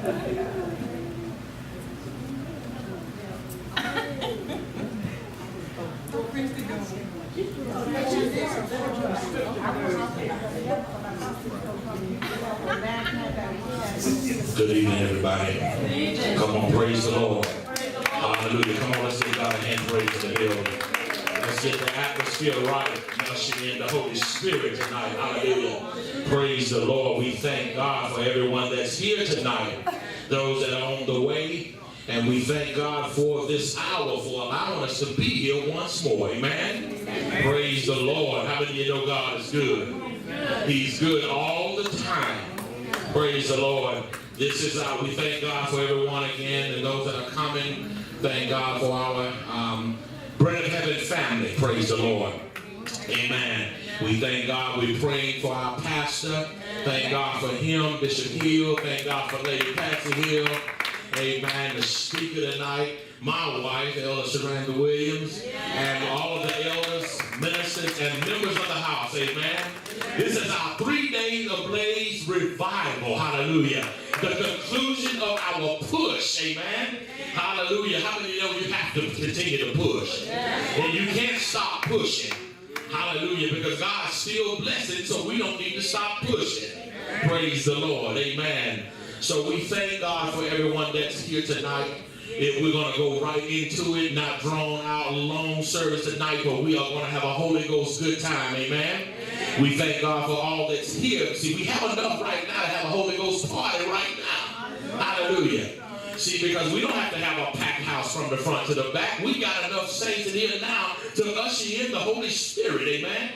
Good evening, everybody. Come on, praise the Lord. Hallelujah. Come on, let's give God a hand praise in the building. Let's get the atmosphere right. Usher in the Holy Spirit tonight. Hallelujah. Praise the Lord. We thank God for everyone that's here tonight. Those that are on the way. And we thank God for this hour, for allowing us to be here once more. Amen? Amen. Praise the Lord. How many of you know God is good? He's good all the time. Praise the Lord. This is how we thank God for everyone again and those that are coming. Thank God for our Bread of Heaven family. Praise the Lord. Amen. We thank God. We're praying for our pastor. Thank God for him, Bishop Hill. Thank God for Lady Patsy Hill. Amen. The speaker tonight, my wife, Elder Sharanda Williams, and all of the elders, ministers, and members of the house. Amen. This is our 3 days of Blaze revival. Hallelujah. The conclusion of our push. Amen. Hallelujah. How many know you have to continue to push? And you can't stop pushing. Hallelujah. Because God's still blessing, so we don't need to stop pushing. Praise the Lord. Amen. So we thank God for everyone that's here tonight. We're going to go right into it, not drawn out long service tonight, but we are going to have a Holy Ghost good time. Amen. We thank God for all that's here. See, we have enough right now to have a Holy Ghost party right now. Hallelujah. See, because we don't have to have a packed house from the front to the back. We got enough saints in here now to usher in the Holy Spirit. Amen.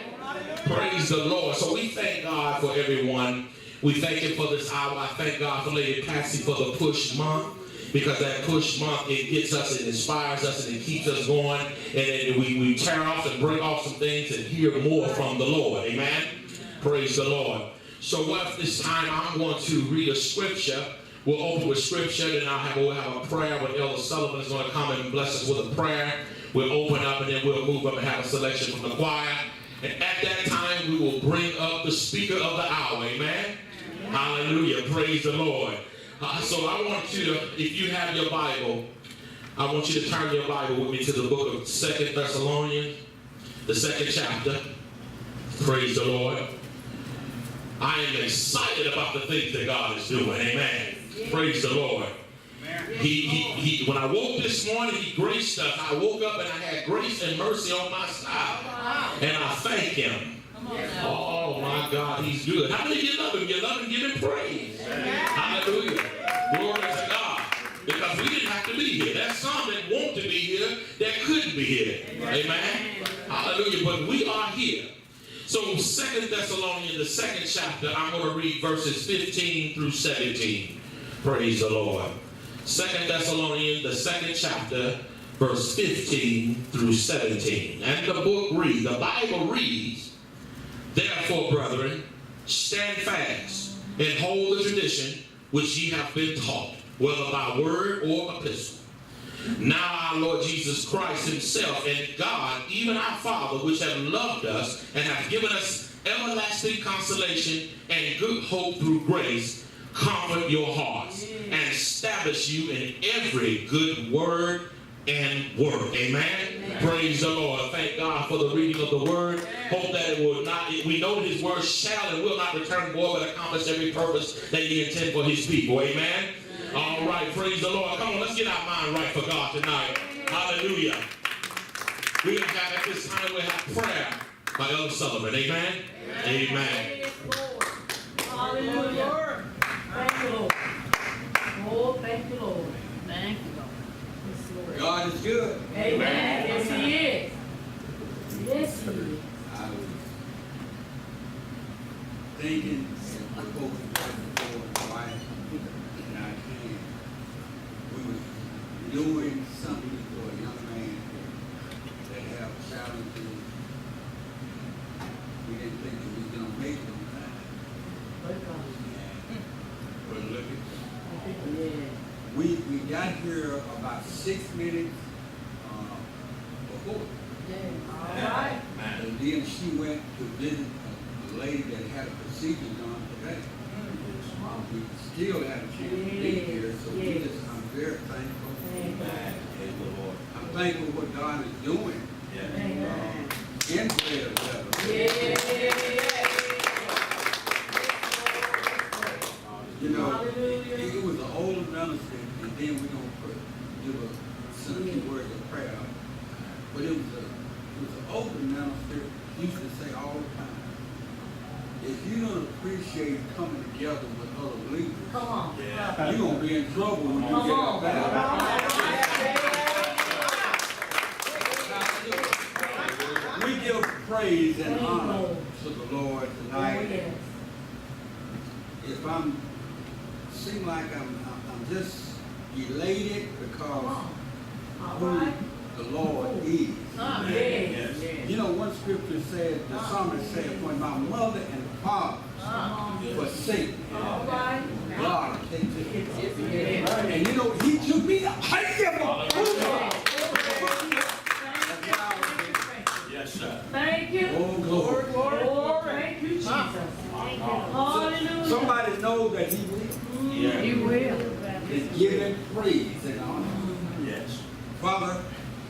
Praise the Lord. So we thank God for everyone. We thank Him for this hour. I thank God for Lady Patsy for the push month, because that push month, it gets us, it inspires us, and it keeps us going. And then we tear off and break off some things and hear more from the Lord. Amen? Praise the Lord. So what this time I'm going to read a scripture. We'll open with scripture, then we'll have a prayer when Elder Sullivan is going to come and bless us with a prayer. We'll open up and then we'll move up and have a selection from the choir. And at that time, we will bring up the speaker of the hour. Amen? Hallelujah. Praise the Lord. So I want you to, if you have your Bible, I want you to turn your Bible with me to the book of 2 Thessalonians, the 2nd chapter. Praise the Lord. I am excited about the things that God is doing. Amen. Praise the Lord. He when I woke this morning, He graced us. I woke up and I had grace and mercy on my side. And I thank Him. Oh my God, He's good. How many of you love Him? You love Him, give Him praise. Hallelujah. Glory to God. Because we didn't have to be here. There's some that want to be here that couldn't be here. Amen. Hallelujah. But we are here. So 2 Thessalonians, the 2nd chapter, I'm going to read verses 15 through 17. Praise the Lord. 2 Thessalonians, the 2nd chapter, verse 15 through 17. And the book reads, the Bible reads, therefore, brethren, stand fast and hold the tradition which ye have been taught, whether by word or epistle. Now our Lord Jesus Christ Himself and God, even our Father, which have loved us and have given us everlasting consolation and good hope through grace, comfort your hearts and establish you in every good word and work. Amen? Amen. Praise the Lord. Thank God for the reading of the word. Hope that it will not, we know that His word shall and will not return void, but accomplish every purpose that He intends for His people. Amen? All right, praise the Lord. Come on, let's get our mind right for God tonight. Hallelujah. We have at this time, we have prayer by Elder Sullivan. Amen? Amen. Hallelujah. Thank you, Lord. Oh, thank you, Lord. Thank you, Lord. Yes, Lord. God is good. Amen. Yes, He is. Yes, He is. I was thinking before why and I came. We were doing something for a young man that have challenges. We didn't think that we was going to make it on time. But look at that. We got here about 6 minutes before. All right. And then she went to visit a lady that had a procedure done today. We still have a chance to be here. very thankful. Amen. I'm thankful for what God is doing Amen. in prayer level. You know, it was an old ministry, and then we're going to do a simple word of prayer. But it was an older minister used to say all the time, if you don't appreciate coming together with other leaders, Come on. you're going to be in trouble when you Come get on. up there. We give praise and honor to the Lord tonight. If seem like I'm just elated because who the Lord is. You know, one scripture said, the psalmist said, when my mother and father forsake me, God will take me. And you know, he took me up. Yes, sir. Thank you. Oh, glory. Glory. Thank you, Jesus. Hallelujah. Somebody know that he will. Yeah. You will. And give him praise and honor. Yes. Father,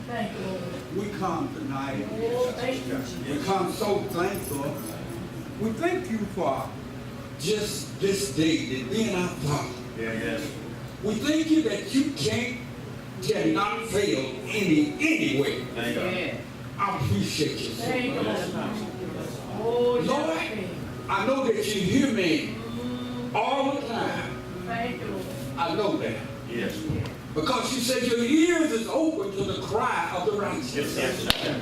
Thank you, Lord. we come tonight. Oh, thank you, Jesus. We come so thankful. We thank you for just this day, that being our Father. Yes. We thank you that you cannot fail any way. Thank you. I appreciate you so Thank you, much. Lord. Oh, Lord, yes. I know that you hear me all the time. Thank you, Lord. I know that. Yes. Because you said your ears is open to the cry of the righteous. Yes, sir.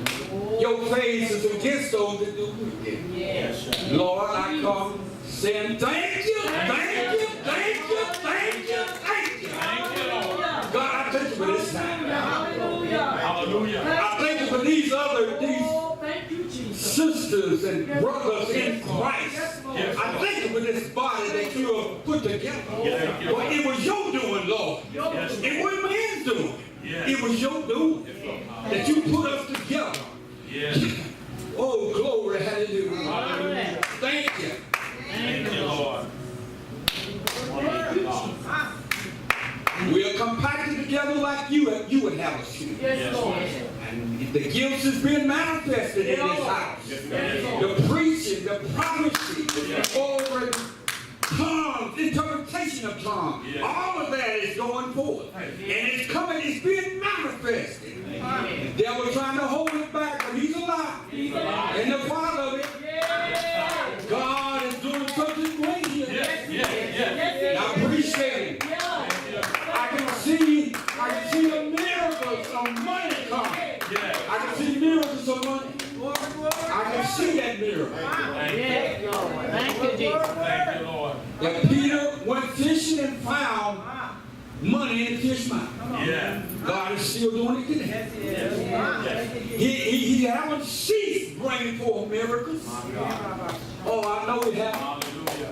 Your face is against those that do wicked. Yes. Yes, sir. Lord, I come saying thank you, thank you, thank you, thank you, thank you. Thank you, Lord. God, I thank you for this time. Hallelujah. Hallelujah. I thank you for these Oh, thank you, Jesus. sisters and brothers in Christ. Yes, I thank you for this body that you have put together. Yes, Well, it was your doing, Lord. Yes. It wasn't man's doing. Yes. It was your doing that you put us together. Yes. Oh, glory, hallelujah. Hallelujah. Thank you. Thank you, Lord. We are compacted together like you would have us to. Yes, Lord. And the gifts is being manifested in this house. The preaching, the prophecy, over tongues, interpretation of tongues. All of that is going forth. And it's coming, it's being manifested. The devil trying to hold it back, but he's alive. And the Father of it, God is doing something great here. And I appreciate it. I can see the miracles of money coming. I can see miracles of money. I can see that miracle. Yes, Lord. Thank you, Jesus. Thank you, Lord. That Peter went fishing and found money in the fish mouth. Yeah. God is still doing it today. He haven't ceased bringing forth miracles. Oh, I know he has. Hallelujah.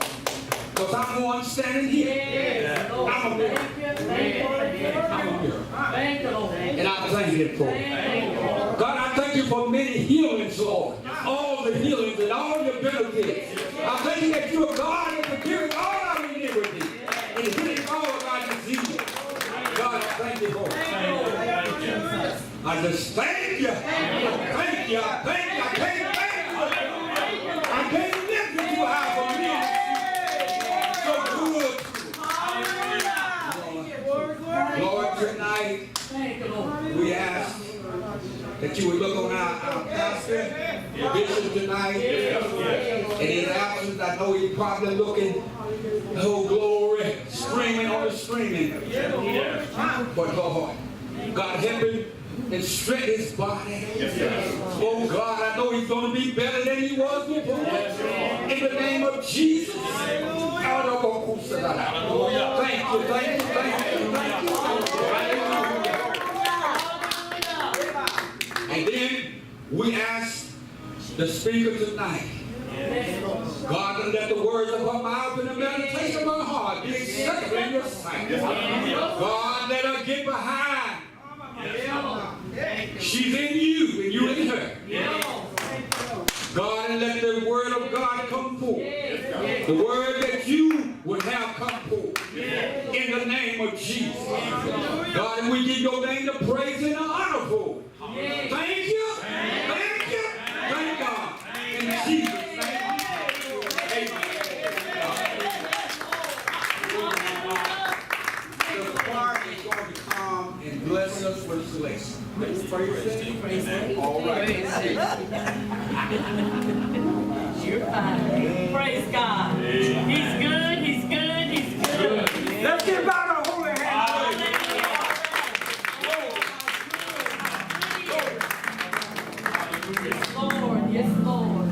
Because I'm one standing here. Yes, Lord. I'm a miracle. Thank you. I'm a miracle. Thank you, Lord. And I thank you for it. Thank you, Lord. God, I thank you for many healings, Lord. All the healings and all your benefits. I thank you that you are God and forgiving all our iniquity and healing all of our diseases. God, I thank you for it. I just thank you. Thank you. I thank you. I can't thank you. I can't lift you too high for me. Lord, tonight we ask that you would look on our pastor, bishop tonight. In his absence, I know he's probably looking, oh glory, screaming on the screaming. But Lord, God help him and strengthen his body. Oh God, I know he's going to be better than he was before. In the name of Jesus. Thank you, thank you, thank you, thank you. And then we ask the speaker tonight, God, let the words of her mouth and the meditation of her heart be acceptable in your sight. God, let her get behind. She's in you and you in her. God, and let the word of God come forth. The word that you would have come forth. In the name of Jesus. God, and we give your name the praise and the honor for it. Thank you. Thank you. Thank God. In Jesus' name. Amen. The choir is going to come and bless us with a selection. Let's praise Him. All right. You're fine. Praise God. He's good, he's good, he's good. Let's give out a holy hand. Yes, Lord, yes, Lord.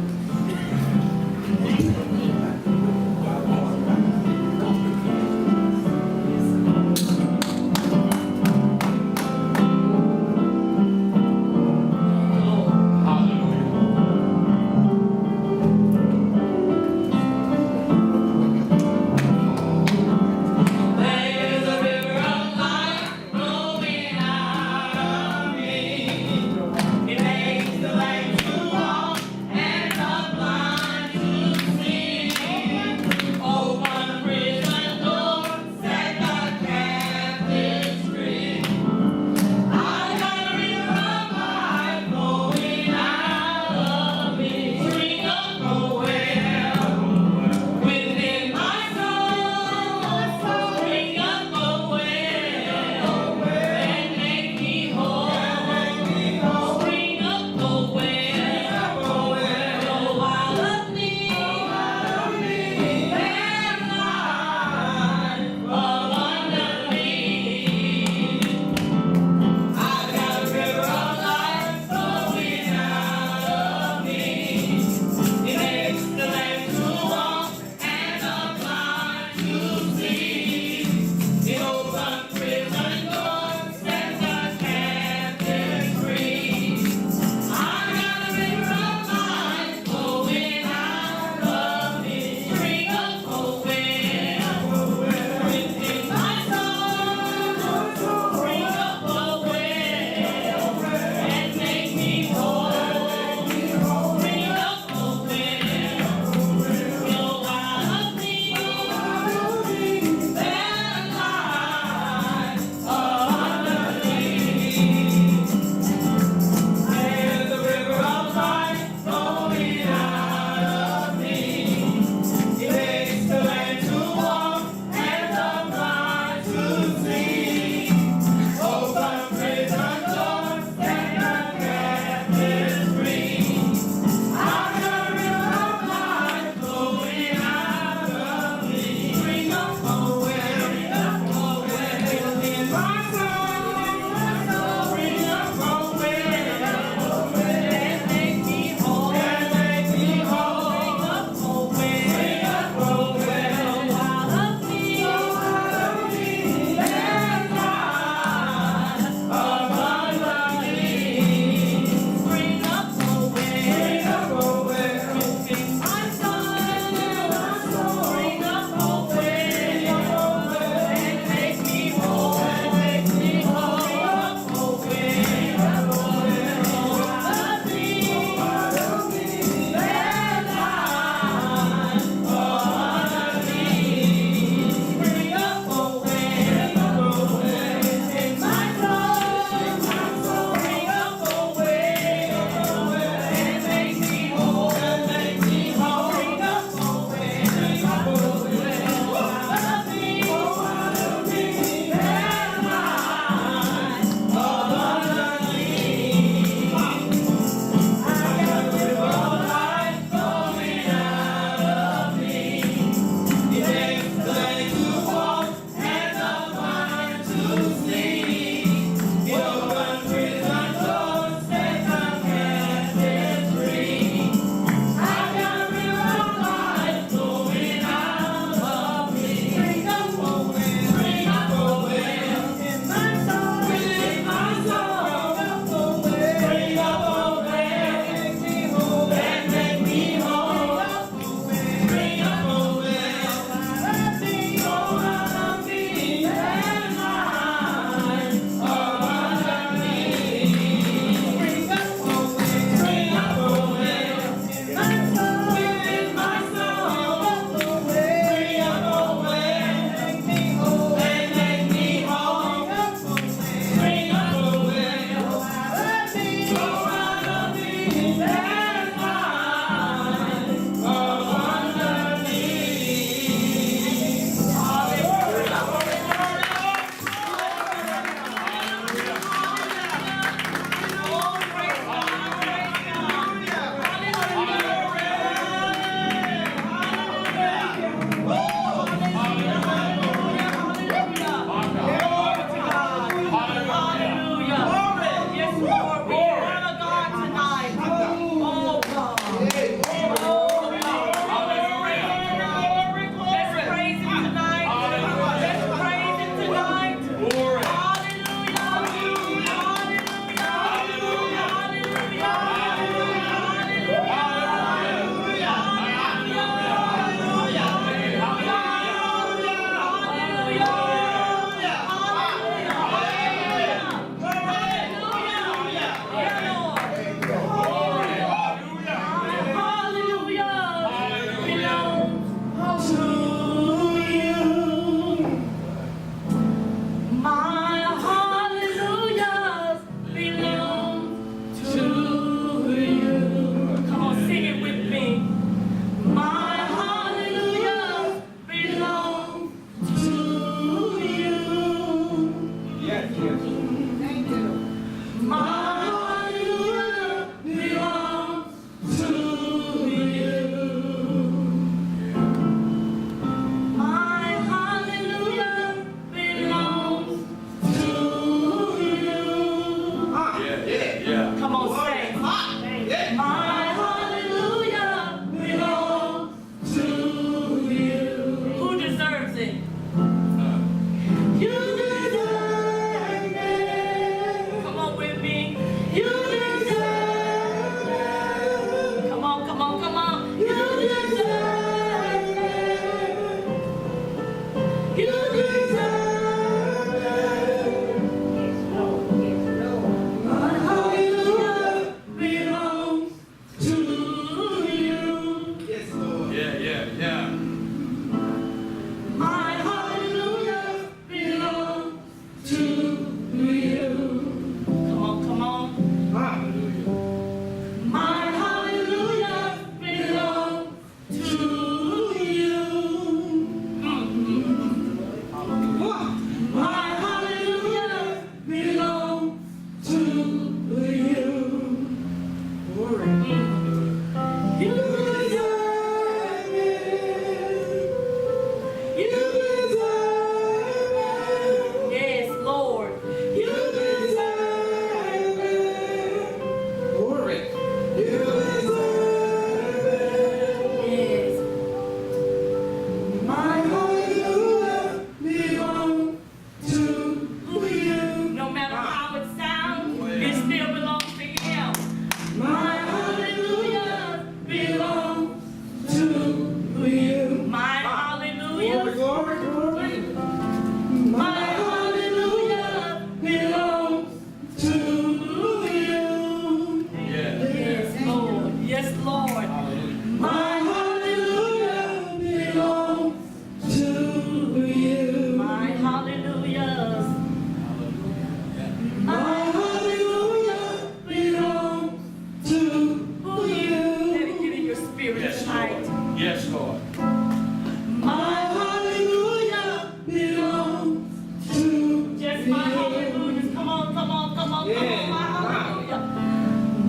my hallelujahs. Come on, come on, come on, come on, my hallelujah.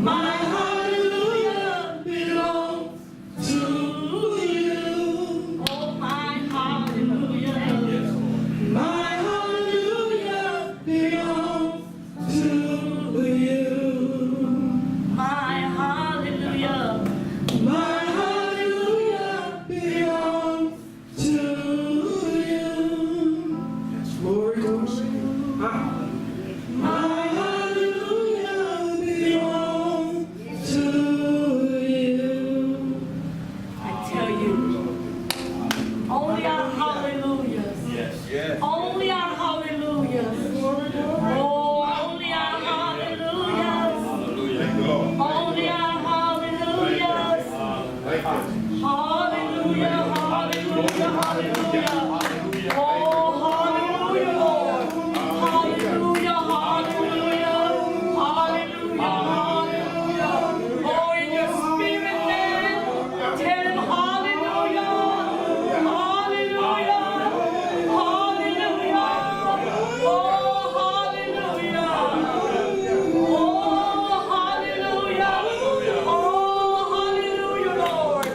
My hallelujah belongs to you. Oh, my hallelujah. My hallelujah belongs to you. My hallelujah. My hallelujah belongs to you. Glory, glory. My hallelujah belongs to you. I tell you, only our hallelujahs. Yes. Only our hallelujahs. Oh, only our hallelujahs. Only our hallelujahs. Hallelujah, hallelujah, hallelujah. Oh, hallelujah, Lord. Hallelujah, hallelujah. Hallelujah, hallelujah. Oh, in your spirit, man, tell him hallelujah. Hallelujah. Hallelujah. Oh, hallelujah. Oh, hallelujah. Oh, hallelujah, Lord.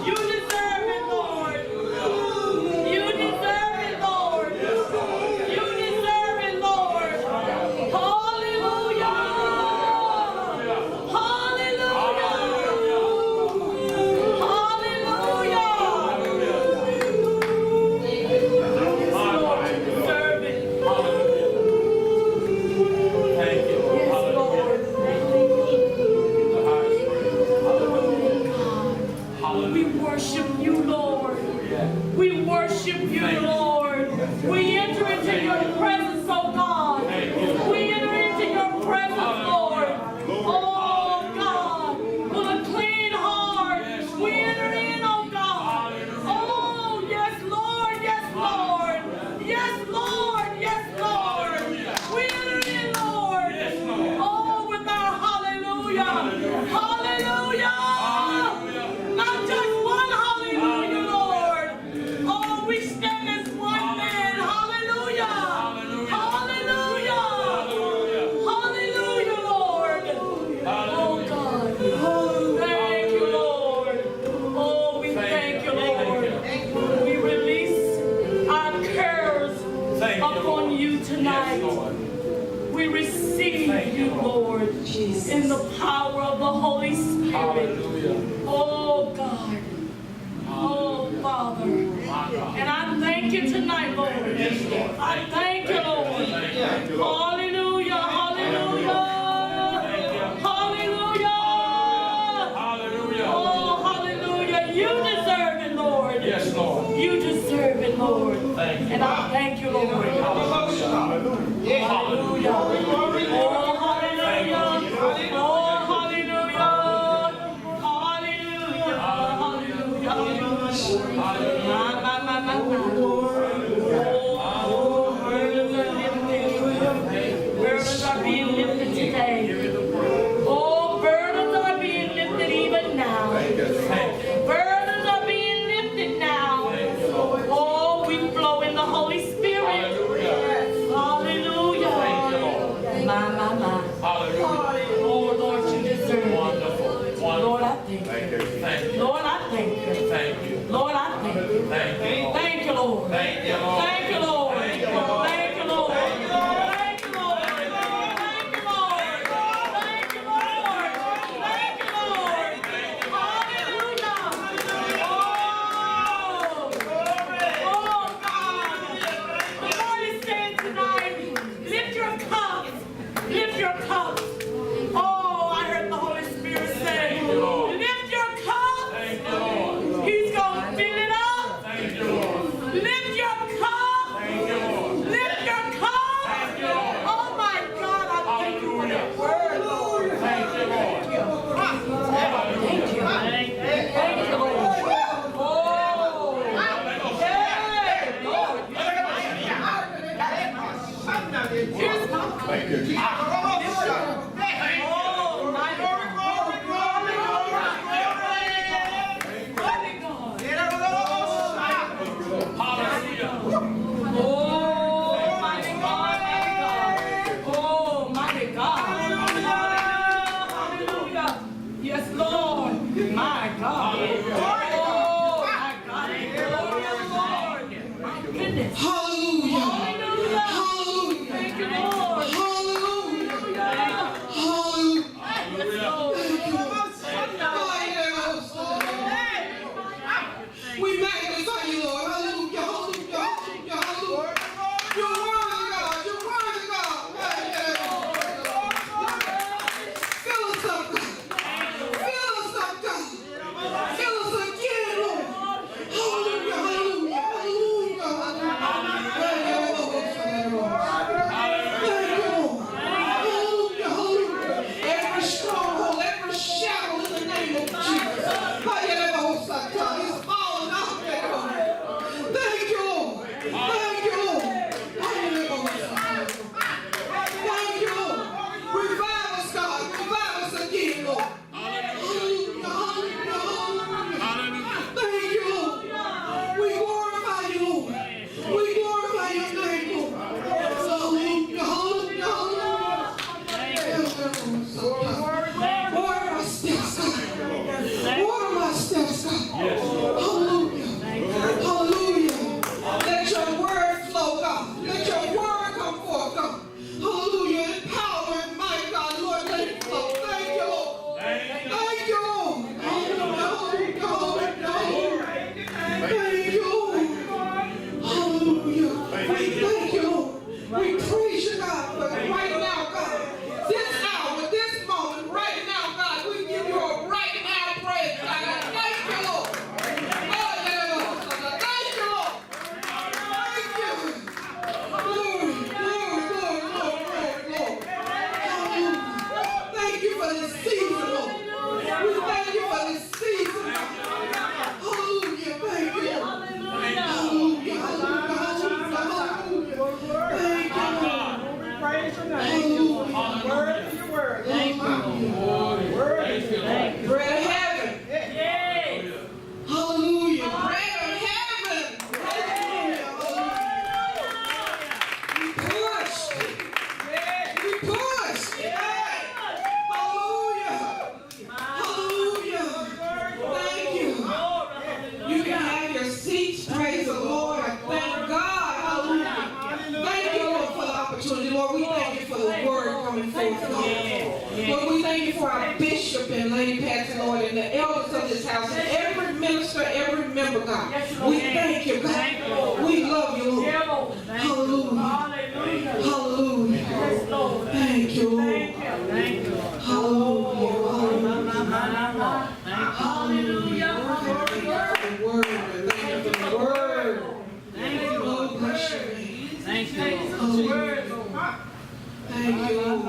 You deserve it, Lord. You deserve it, Lord. You deserve it, Lord. Hallelujah. We worship you, Lord. We worship you, Lord. We enter into your presence, oh God. We enter into your presence, Lord. Oh God, with a clean heart. We enter in, oh God. Oh yes, Lord, yes, Lord. Yes, Lord, yes, Lord. We enter in, Lord. Oh, with our hallelujah. Hallelujah. Not just one hallelujah, Lord. Oh, we stand as one man. Hallelujah. Hallelujah. Hallelujah, Lord. Oh, God. Thank you, Lord. Oh, we thank you, Lord. We release our cares upon you tonight. We receive you, Lord, in the power of the Holy Spirit. Oh, God. Oh, Father. And I thank you tonight, Lord. I thank you, Lord. Hallelujah. Hallelujah. Hallelujah. Oh, hallelujah. You deserve it, Lord. Yes, Lord. You deserve it, Lord. Thank you. And I thank you, Lord. Hallelujah. Oh, hallelujah. Oh, hallelujah. Hallelujah. Hallelujah. My. Oh, burdens are lifted. Burdens are being lifted today. Oh, burdens are being lifted even now. Burdens are being lifted now. Oh, we flow in the Holy Spirit. Hallelujah. My. Oh, Lord, you deserve it. Lord, I thank you. Lord, I thank you. Lord, I thank you. Thank you, Lord. Thank you, Lord. Thank you, Lord. Thank you, Lord. Thank you, Lord. Thank you, Lord. Thank you, Lord. Thank you, Lord. Thank you, Lord. Hallelujah. Oh, God. The Lord is saying tonight, lift your cups. Lift your cups. Oh, I heard the Holy Spirit say, lift your cup. He's going to fill it up. Lift your cup. Lift your cup. Oh, my God, I thank you for that word, Lord. Thank you, Lord. Thank you. Thank you, Lord. Oh, hey, Lord. Here's my cup. Oh, my God. We praise you, God, for right now, God. This hour, this moment, right now, God, we give you a right now praise, God. Thank you, Lord. Oh, yeah, thank you, Lord. Thank you. Glory, glory, glory, glory, glory. Hallelujah. Thank you for this season, Lord. We thank you for this season. Hallelujah. Thank you. Hallelujah. Hallelujah. Hallelujah. Thank you, Lord. Praise your name. Word to your word. Thank you, Lord. Word to your word. Bread of heaven. Yes. Hallelujah. Bread of heaven. Hallelujah. We push. We push. Hallelujah. Hallelujah. Thank you. You can have your seats. Praise the Lord. I thank God. Hallelujah. Thank you, Lord, for the opportunity. Lord, we thank you for the word coming forth, Lord. Lord, we thank you for our bishop and Lady Patsy, Lord, and the elders of this house, and every minister, every member, God. We thank you, God. We love you, Lord. Hallelujah. Hallelujah. Thank you, Lord. Hallelujah. Hallelujah. Thank you for the word. Thank you for the word. Thank you, Lord. Bless your name. Thank you. Hallelujah. Thank you, Lord.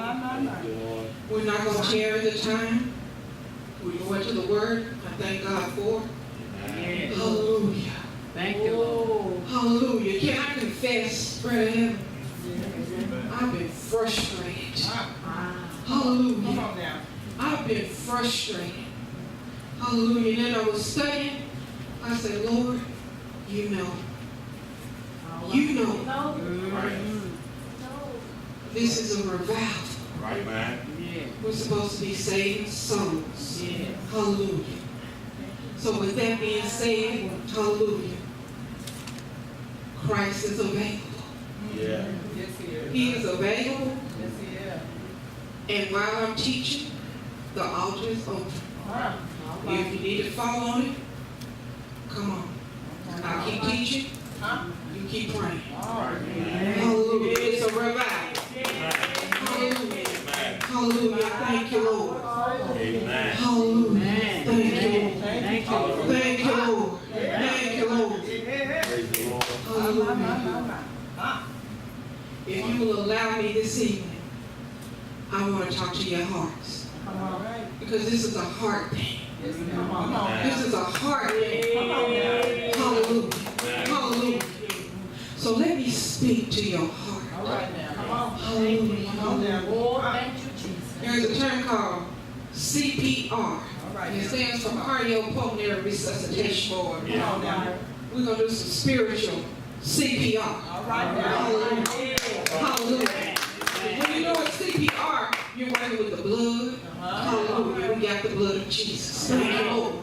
We're not going to share the time. We're going to the word. I thank God for it. Hallelujah. Thank you, Lord. Hallelujah. Can I confess, Brother? I've been frustrated. Hallelujah. I've been frustrated. Hallelujah. And then I was studying. I said, Lord, you know. You know. This is a revival. Right, man. We're supposed to be saving souls. Hallelujah. So with that being said, hallelujah. Christ is available. Yeah. He is available. Yes, he is. And while I'm teaching, the altar is open. If you need to fall on it, come on. I'll keep teaching. You keep praying. Hallelujah. It's a revival. Hallelujah. Hallelujah. Thank you, Lord. Amen. Hallelujah. Thank you, Lord. Thank you. Thank you, Lord. Thank you, Lord. Praise the Lord. Hallelujah. If you will allow me this evening, I want to talk to your hearts. Because this is a heart thing. This is a heart thing. Hallelujah. Hallelujah. So let me speak to your heart. Hallelujah. Hallelujah. There's a term called CPR. It stands for cardiopulmonary resuscitation. We're going to do some spiritual CPR. Hallelujah. Hallelujah. When you know what CPR, you're working with the blood. Hallelujah. We got the blood of Jesus. Thank you, Lord.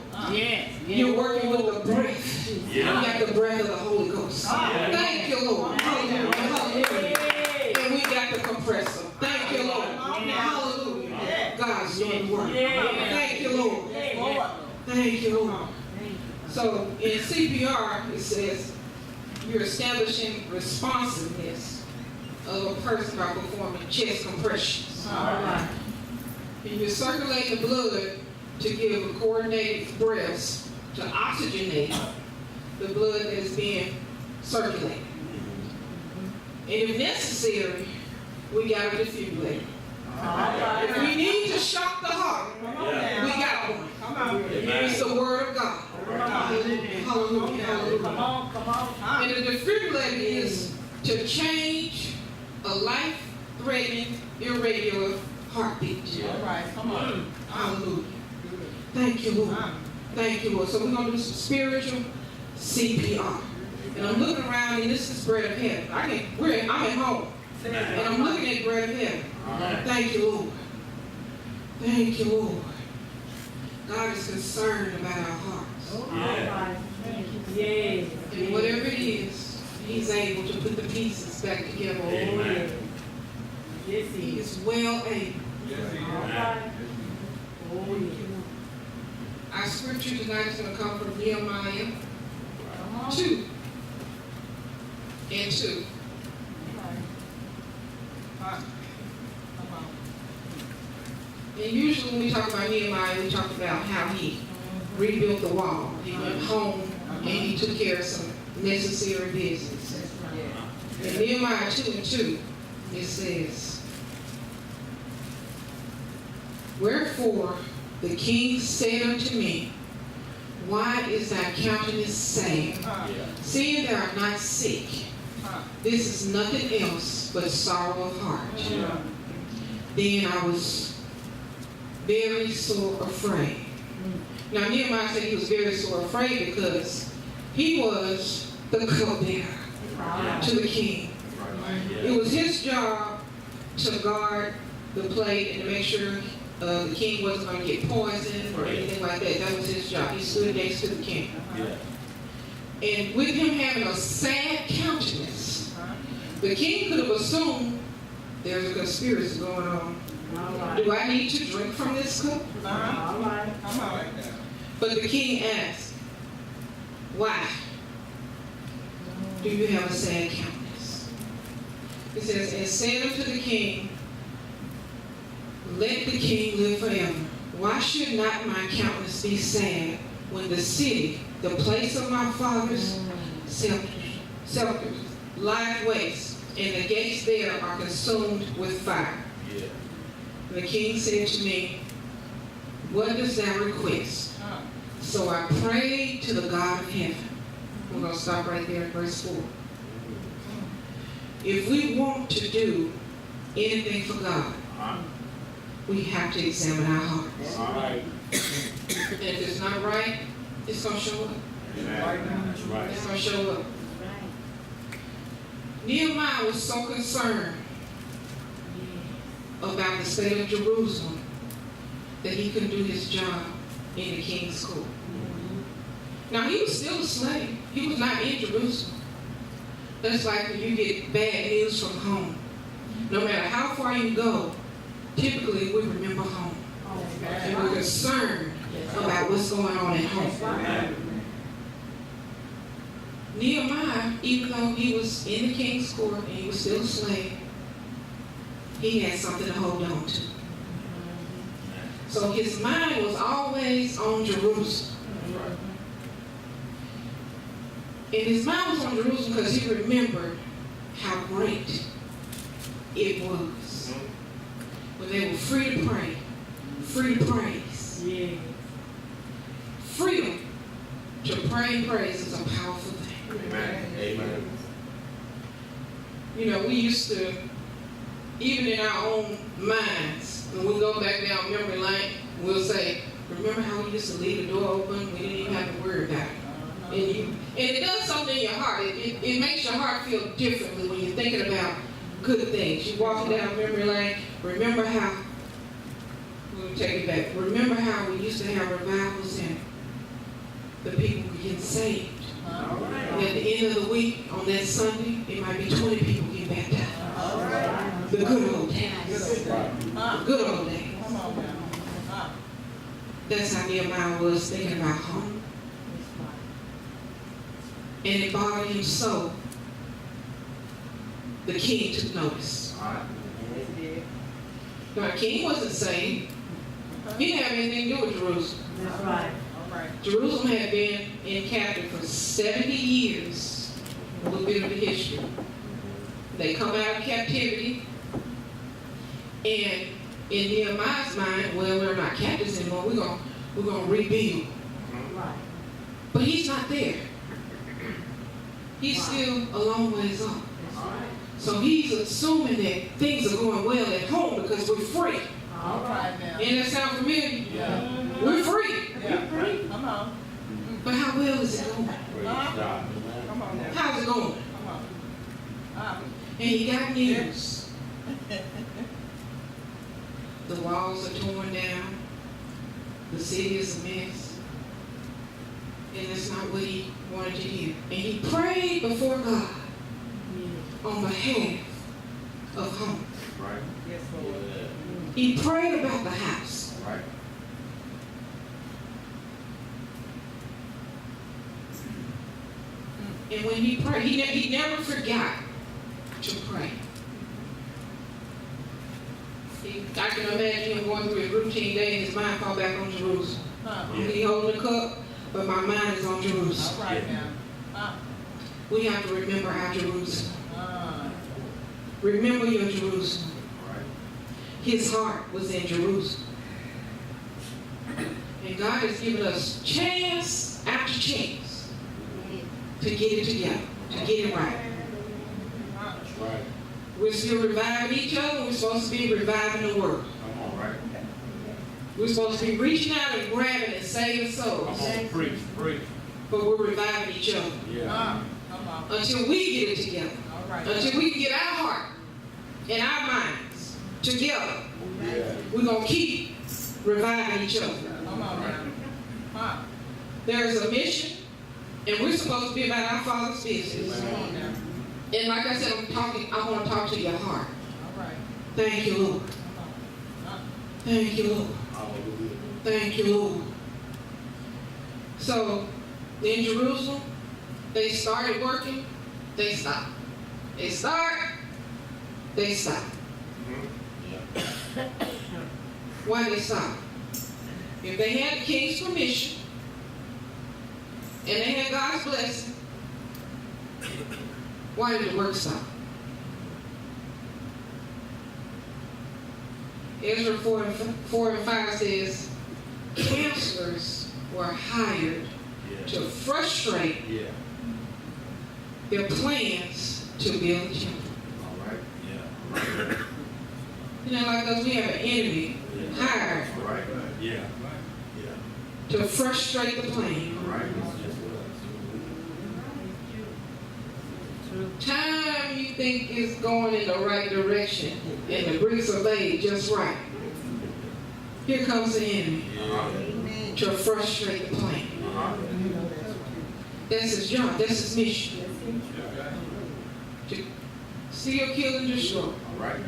You're working with the breath. We got the breath of the Holy Ghost. Thank you, Lord. Hallelujah. Hallelujah. And we got the compressor. Thank you, Lord. Hallelujah. God's doing the work. Thank you, Lord. Thank you, Lord. So in CPR, it says you're establishing responsiveness of a person by performing chest compressions. And you're circulating the blood to give a coordinated breaths to oxygenate the blood that is being circulated. And if necessary, we got a defibrillator. If we need to shock the heart, we got one. It's the word of God. Hallelujah. Hallelujah. Hallelujah. And the defibrillator is to change a life-threatening, irregular heartbeat. Hallelujah. Thank you, Lord. Thank you, Lord. So we're going to do some spiritual CPR. And I'm looking around, and this is bread of heaven. I'm at home. And I'm looking at bread of heaven. Thank you, Lord. Thank you, Lord. God is concerned about our hearts. And whatever it is, He's able to put the pieces back together. Amen. He is well able. Our scripture tonight is going to come from Nehemiah 2 and 2. And usually when we talk about Nehemiah, we talk about how he rebuilt the wall. He went home and he took care of some necessary business. In Nehemiah 2:2, it says, "Wherefore the king said unto me, Why is thy countenance sad, seeing thou art not sick? This is nothing else but sorrow of heart. Then I was very sore afraid." Now Nehemiah said he was very sore afraid because he was the cupbearer to the king. It was his job to guard the plate and to make sure the king wasn't going to get poisoned or anything like that. That was his job. He stood next to the king. And with him having a sad countenance, the king could have assumed there's a conspiracy going on. Do I need to drink from this cup? But the king asked, "Why do you have a sad countenance?" It says, "And said unto the king, Let the king live forever. Why should not my countenance be sad when the city, the place of my father's scepter, lies waste, and the gates there are consumed with fire?" And the king said to me, "What dost thou request?" So I prayed to the God of heaven. We're going to stop right there at verse 4. If we want to do anything for God, we have to examine our hearts. And if it's not right, it's going to show up. It's going to show up. Nehemiah was so concerned about the state of Jerusalem that he couldn't do his job in the king's court. Now, he was still a slave. He was not in Jerusalem. That's like when you get bad news from home. No matter how far you go, typically we remember home. And we're concerned about what's going on at home. Nehemiah, even though he was in the king's court and he was still a slave, he had something to hold on to. So his mind was always on Jerusalem. And his mind was on Jerusalem because he remembered how great it was when they were free to pray, free to praise. Freedom to pray and praise is a powerful thing. Amen. You know, we used to, even in our own minds, when we go back down memory lane, we'll say, "Remember how we used to leave the door open? We didn't even have to worry about it." And it does something in your heart. It makes your heart feel differently when you're thinking about good things. You walk down memory lane, remember how, we'll take it back. Remember how we used to have revivals and the people were getting saved. And at the end of the week, on that Sunday, it might be 20 people getting baptized. The good old days. The good old days. That's how Nehemiah was thinking about home. And it bothered him so. The king took notice. Now, the king wasn't saved. He didn't have anything to do with Jerusalem. That's right. Jerusalem had been in captive for 70 years. A little bit of the history. They come out of captivity. And in Nehemiah's mind, well, we're not captives anymore. We're going to rebuild. Right. But he's not there. He's still a long ways off. So he's assuming that things are going well at home because we're free. All right now. And that sound familiar? Yeah. We're free. Yeah. Come on. But how well is it going? Come on now. How's it going? Come on. And he got news. The walls are torn down. The city is a mess. And that's not what he wanted to hear. And he prayed before God on behalf of home. Right. Yes, Lord. He prayed about the house. Right. And when he prayed, he never forgot to pray. I can imagine him going through his routine day and his mind fall back on Jerusalem. He holding the cup, but my mind is on Jerusalem. All right now. We have to remember our Jerusalem. Remember your Jerusalem. His heart was in Jerusalem. And God has given us chance after chance to get it together, to get it right. That's right. We're still reviving each other. We're supposed to be reviving the world. Come on, right? We're supposed to be reaching out and grabbing and saving Come souls. on, preach, preach. But we're reviving each other Yeah. Come on. until we get it together. All right. Until we can get our heart and our minds together. Yeah. We're going to keep reviving each other. Come on now. There's a mission, and we're supposed to be about our Father's business. Come on now. And like I said, I want to talk to your heart. All right. Thank you, Lord. Come on. Thank you, Lord. Hallelujah. Thank you, Lord. So, in Jerusalem, they started working, they stopped. They start, they stop. Why they stop? If they had the king's permission, and they had God's blessing, why did the work stop? Ezra 4 and 5 says, counselors were hired to frustrate Yeah. their plans to build the temple. All right. Yeah. You know, like us, we have an enemy hired All right. Yeah. Yeah. to frustrate the plan. All right. Time you think is going in the right direction and the bricks are laid just right. Here comes the enemy to frustrate the plan. That's his job. That's his mission. To steal, kill, and destroy. All right.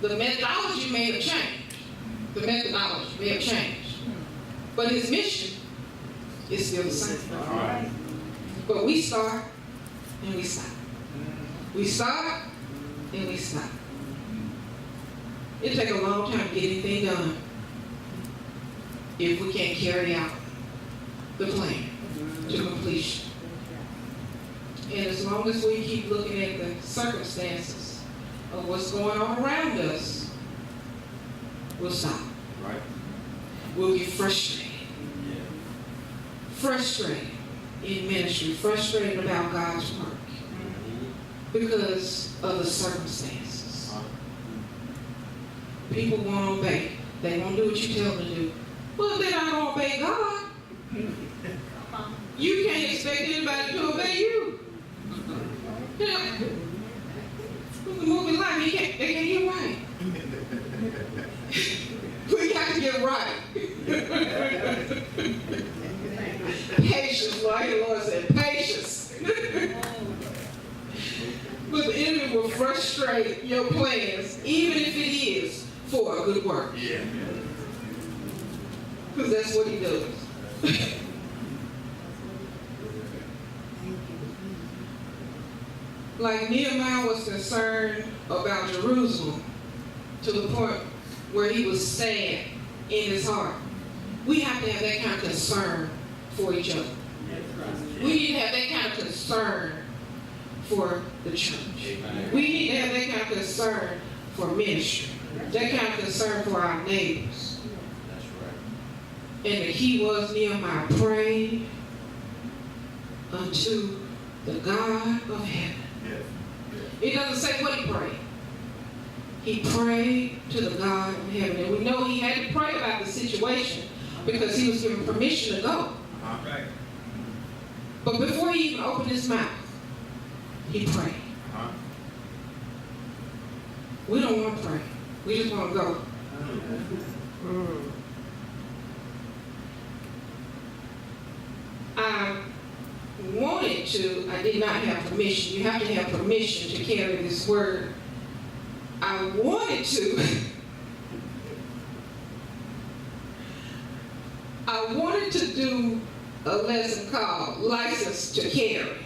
The methodology may have changed. The methodology may have changed. But his mission is still the same. All right. But we start and we stop. We start and we stop. It'll take a long time to get anything done if we can't carry out the plan to completion. And as long as we keep looking at the circumstances of what's going on around us, we'll stop. Right. We'll get frustrated. Yeah. Frustrated in ministry, frustrated about God's work because of the circumstances. People won't obey. They won't do what you tell them to do. Well, they're not going to obey God. You can't expect anybody to obey you. You know, with the movie life, they can't get right. We got to get right. Patience, Lord. I hear the Lord say, patience. But the enemy will frustrate your plans, even if it is for a good work. Yeah. Because that's what he does. Like Nehemiah was concerned about Jerusalem to the point where he was sad in his heart. We have to have that kind of concern for each other. We need to have that kind of concern for the church. We need to have that kind of concern for ministry. That kind of concern for our neighbors. That's right. And the key was Nehemiah prayed unto the God of heaven. It doesn't say what he prayed. He prayed to the God of heaven. And we know he had to pray about the situation because he was given permission to go. Right. But before he even opened his mouth, he prayed. We don't want to pray. We just want to go. I wanted to, I did not have permission. You have to have permission to carry this word. I wanted to. I wanted to do a lesson called License to Carry.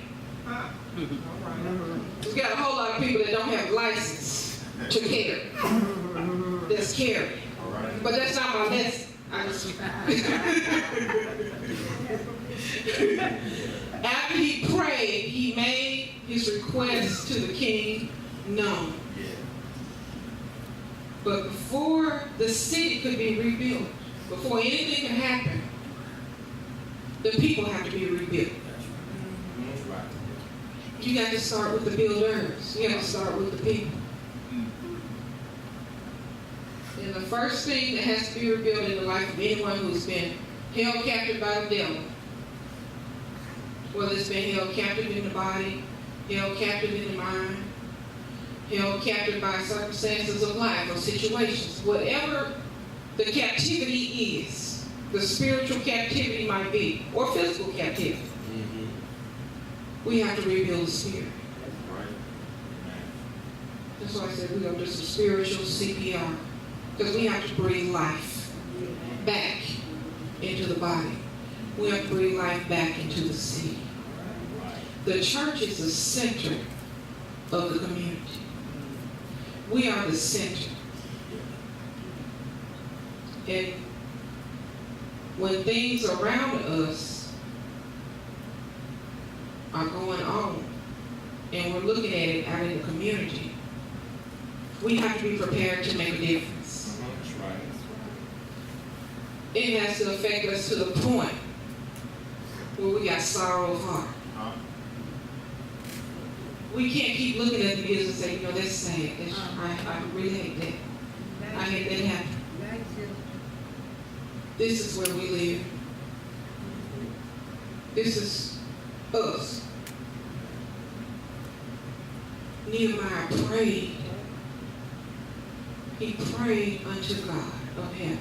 We got a whole lot of people that don't have license to care. That's caring. But that's not my message. After he prayed, he made his request to the king known. But before the city could be rebuilt, before anything could happen, the people have to be rebuilt. You got to start with the builders. You have to start with the people. And the first thing that has to be rebuilt in the life of anyone who's been held captive by the devil, whether it's been held captive in the body, held captive in the mind, held captive by circumstances of life or situations, whatever the captivity is, the spiritual captivity might be, or physical captivity, we have to rebuild the spirit. That's why I said we're going to do some spiritual CPR. Because we have to breathe life back into the body. We have to breathe life back into the city. The church is the center of the community. We are the center. And when things around us are going on, and we're looking at it out in the community, we have to be prepared to make a difference. It has to affect us to the point where we got sorrow of heart. We can't keep looking at the news and say, you know, that's sad. I really hate that. I hate that happen. This is where we live. This is us. Nehemiah prayed. He prayed unto God of heaven.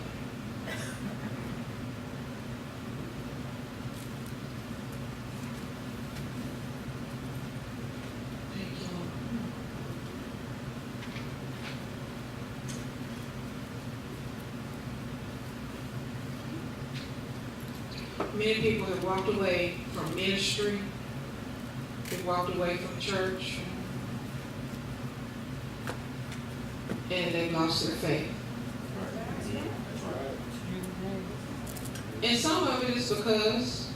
Thank you, Lord. Many people have walked away from ministry. They've walked away from church. And they've lost their faith. And some of it is because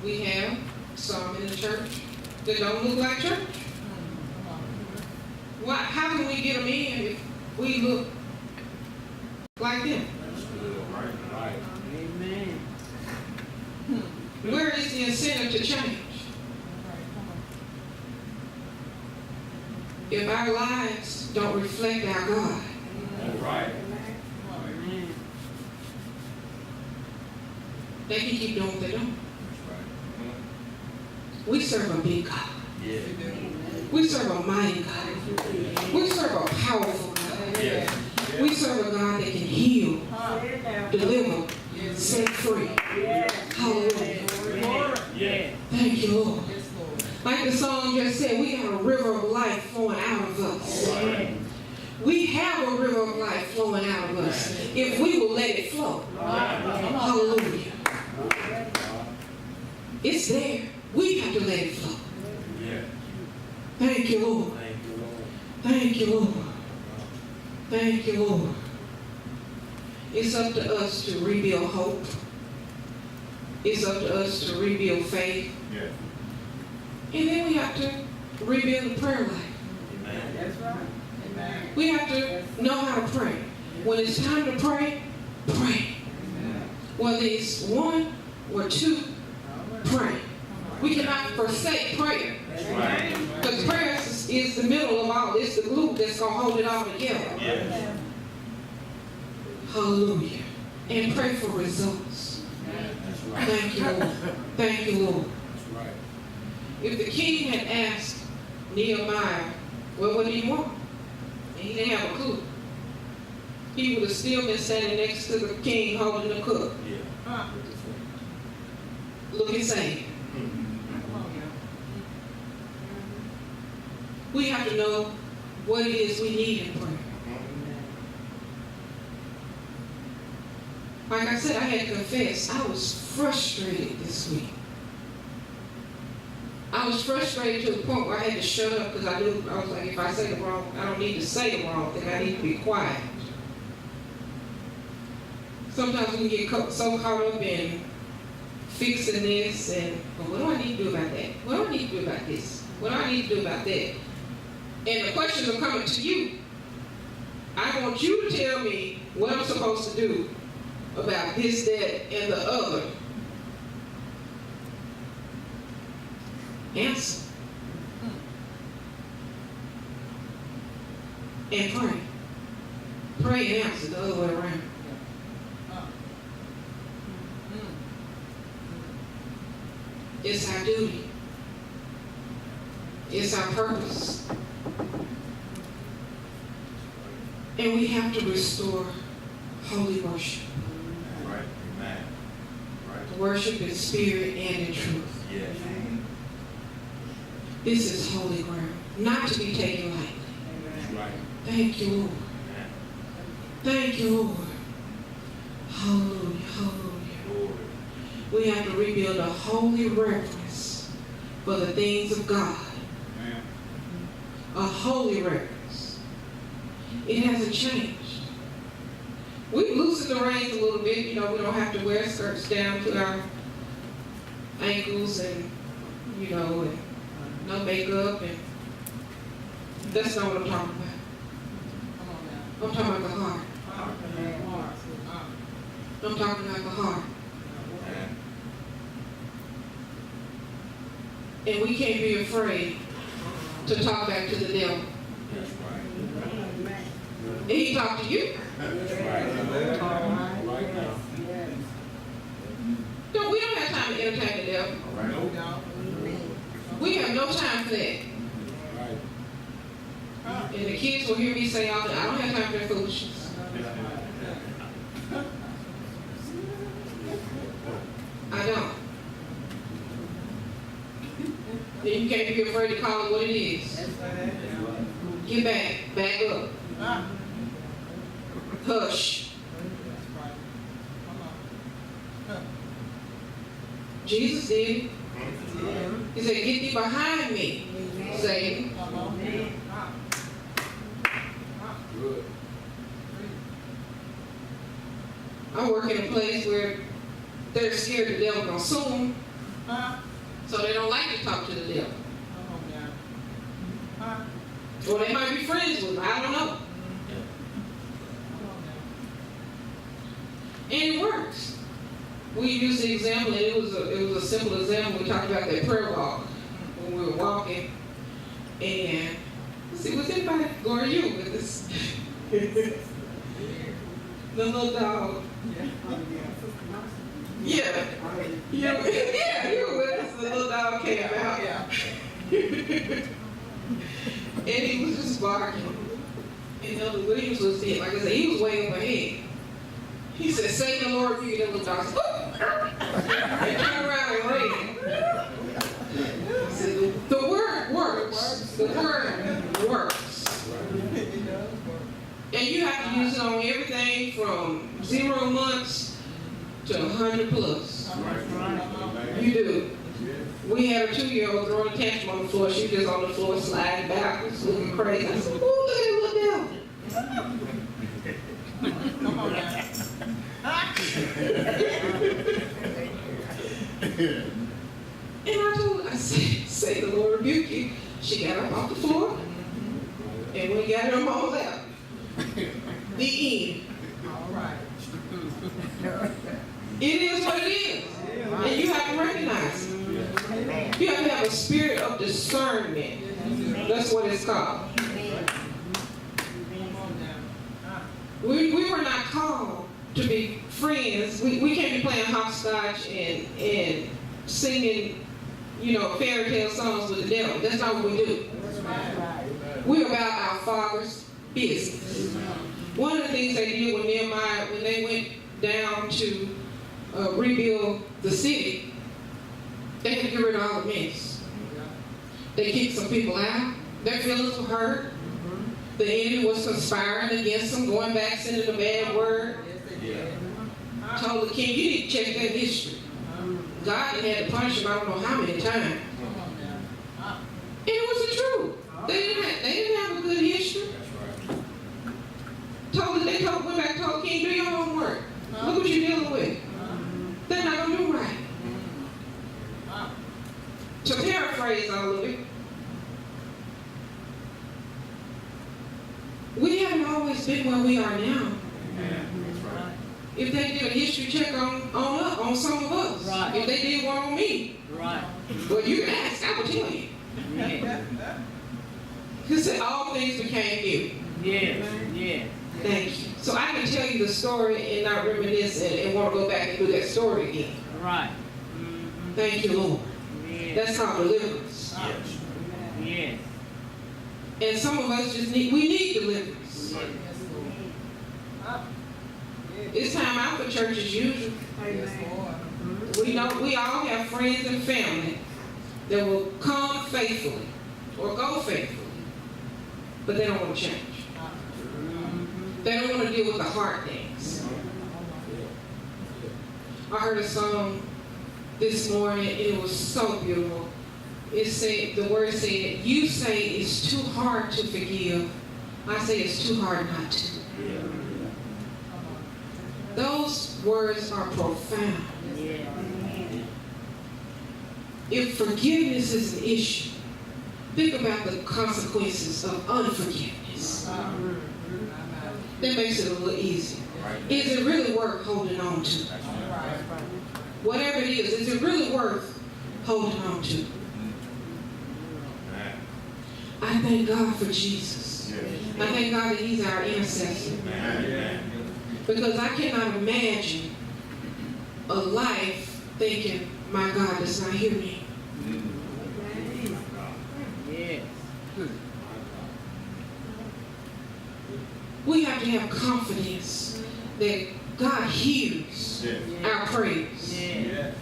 we have some in the church that don't look like church. Why? How can we get them in if we look like them? Amen. Where is the incentive to change? If our lives don't reflect our God, they can keep doing what they're doing. We serve a big God. We serve a mighty God. We serve a powerful God. We serve a God that can heal, deliver, set free. Hallelujah. Thank you, Lord. Like the song just said, we have a river of life flowing out of us. We have a river of life flowing out of us if we will let it flow. Hallelujah. It's there. We have to let it flow. Thank you, Lord. Thank you, Lord. Thank you, Lord. It's up to us to rebuild hope. It's up to us to rebuild faith. And then we have to rebuild the prayer life. That's right. Amen. We have to know how to pray. When it's time to pray, pray. Whether it's one or two, pray. We cannot forsake prayer. Because prayer is the middle of all. It's the glue that's going to hold it all together. Hallelujah. And pray for results. Thank you, Lord. Thank you, Lord. If the king had asked Nehemiah, well, what do you want? And he didn't have a clue. He would have still been standing next to the king holding the cup. Looking sad. We have to know what it is we need in prayer. Like I said, I had to confess, I was frustrated this week. I was frustrated to the point where I had to shut up because I was like, if I say the wrong, I don't need to say the wrong thing. I need to be quiet. Sometimes we get so caught up in fixing this and, well, what do I need to do about that? What do I need to do about this? What do I need to do about that? And the questions are coming to you. I want you to tell me what I'm supposed to do about this, that, and the other. Answer. And pray. Pray and answer the other way around. It's our duty. It's our purpose. And we have to restore holy worship. Right. Amen. Right. Worship in spirit and in truth. Yes. This is holy ground, not to be taken lightly. Right. Thank you, Lord. Thank you, Lord. Hallelujah, hallelujah. We have to rebuild a holy reverence for the things of God. A holy reverence. It hasn't changed. We've loosened the reins a little bit. You know, we don't have to wear skirts down to our ankles and, you know, and no makeup. And that's not what I'm talking about. I'm talking about the heart. I'm talking about the heart. And we can't be afraid to talk back to the devil. And he talked to you. No, we don't have time to entertain the devil. We have no time for that. And the kids will hear me say all the time, I don't have time for that foolishness. I don't. Then you can't be afraid to call it what it is. Get back up. Hush. Jesus did it. He said, get thee behind me, Satan. I work in a place where they're scared the devil gonna sue them, so they don't like to talk to the devil. Or they might be friends with him, I don't know. And it works. We used the example, and it was a simple example. We talked about that prayer walk when we were walking. And let's see, was anybody going you with this? The little dog. Yeah. Yeah, you were with us. The little dog came out. And he was just barking. And Elder Williams was there. Like I said, he was way up ahead. He said, say the Lord, you that little dog. And turned around and ran. He said, the word works. The word works. And you have to use it on everything from 0 months to 100 plus. You do. We had a 2-year-old throwing a tantrum on the floor. She was just on the floor sliding backwards, looking crazy. I said, ooh, look at that little devil. Come on now. And I told her, I said, say the Lord rebuke you. She got up off the floor, and we got her mom left. The end. All right. It is what it is. And you have to recognize it. You have to have a spirit of discernment. That's what it's called. We were not called to be friends. We can't be playing hopscotch and singing, fairy tale songs with the devil. That's not what we do. We're about our Father's business. One of the things they did with Nehemiah, when they went down to rebuild the city, they had to get rid of all the mess. They kicked some people out. Their feelings were hurt. The enemy was conspiring against them, going back, sending a bad word. Told the king, you need to check that history. God had to punish him I don't know how many times. They didn't have a good history. Went back and told King, do your homework. Look what you're dealing with. They're not going to do right. To paraphrase all of it, we haven't always been where we are now. If they did a history check on some of us, Right. if they did one on me, Right. well, you can ask, I will tell you. He said all things became new. Yes. Yes. Thank you. So I can tell you the story and not reminisce and want to go back and do that story again. Right. Thank you, Lord. Yes. That's called deliverance. Yes. And some of us just need deliverance. It's time out for church as usual. We all have friends and family that will come faithfully or go faithfully, but they don't want to change. They don't want to deal with the hard things. I heard a song this morning, and it was so beautiful. It said, the word said, you say it's too hard to forgive. I say it's too hard not to. Those words are profound. If forgiveness is an issue, think about the consequences of unforgiveness. That makes it a little easier. Is it really worth holding on to? Whatever it is it really worth holding on to? I thank God for Jesus. I thank God that He's our intercessor. Because I cannot imagine a life thinking, my God does not hear me. Yes. We have to have confidence that God hears our prayers. Yes.